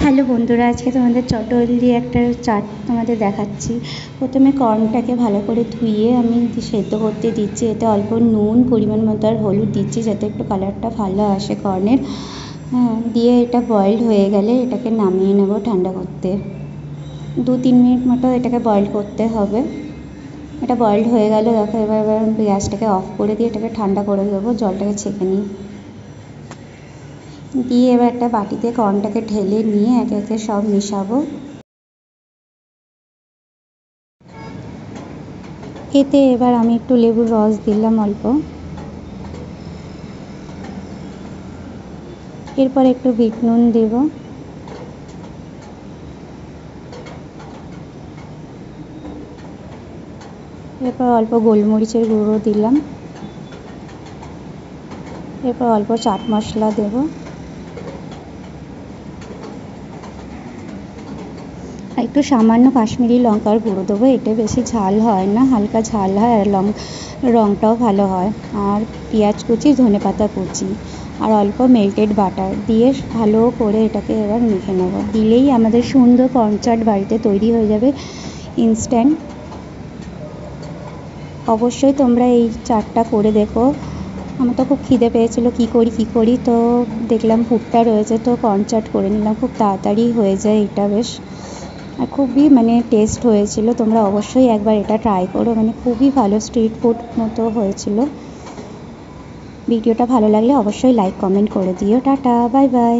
Hello বন্ধুরা, আজকে তোমাদের চটজলদি একটা চাট তোমাদের দেখাচ্ছি। প্রথমে কর্নটাকে ভালো করে ধুয়ে আমি সেদ্ধ করতে দিচ্ছি। এতে অল্প নুন, পরিমাণ মতো আর হলুদ দিচ্ছি যাতে একটু কালারটা ভালো আসে কর্নের। দিয়ে এটা বয়েলড হয়ে গেলে এটাকে নামিয়ে নেব ঠান্ডা করতে। 2-3 মিনিট মতো এটাকে বয়েল করতে হবে। এটা বয়েলড হয়ে গেল, দেখো। এবার গ্যাসটাকে অফ করে দিয়ে এটাকে ঠান্ডা করে দেবো, জলটাকে ছেঁকে নিই। দিয়ে এবার একটা বাটিতে কর্নটাকে ঢেলে নিয়ে একে একে সব মেশাবো। এতে এবার আমি একটু লেবুর রস দিলাম অল্প, এরপর একটু বিট নুন দেব, এরপর অল্প গোলমরিচের গুঁড়ো দিলাম, এরপর অল্প চাট মশলা দেব, একটু সামান্য কাশ্মীরি লঙ্কার গুঁড়ো দেবো। এটা বেশি ঝাল হয় না, হালকা ঝাল হয় আর রঙটাও ভালো হয়। আর পেঁয়াজ কুচি, ধনেপাতা কুচি আর অল্প মেল্টেড বাটার দিয়ে ভালো করে এটাকে এবার মেখে নেব। দিলেই আমাদের সুন্দর কর্ন চাট বাড়িতে তৈরি হয়ে যাবে ইনস্ট্যান্ট। অবশ্যই তোমরা এই চাটটা করে দেখো। আমার তো খুব খিদে পেয়েছিলো, কী করি, তো দেখলাম পুরটা রয়েছে, তো কর্ন চাট করে নিলাম। খুব তাড়াতাড়ি হয়ে যায় এটা, বেশ আর খুবই টেস্ট হয়েছিল। তোমরা অবশ্যই একবার এটা ট্রাই করো, খুবই ভালো, স্ট্রিট ফুড মতো হয়েছিল। ভিডিওটা ভালো লাগলে অবশ্যই লাইক কমেন্ট করে দিও। Tata, bye bye.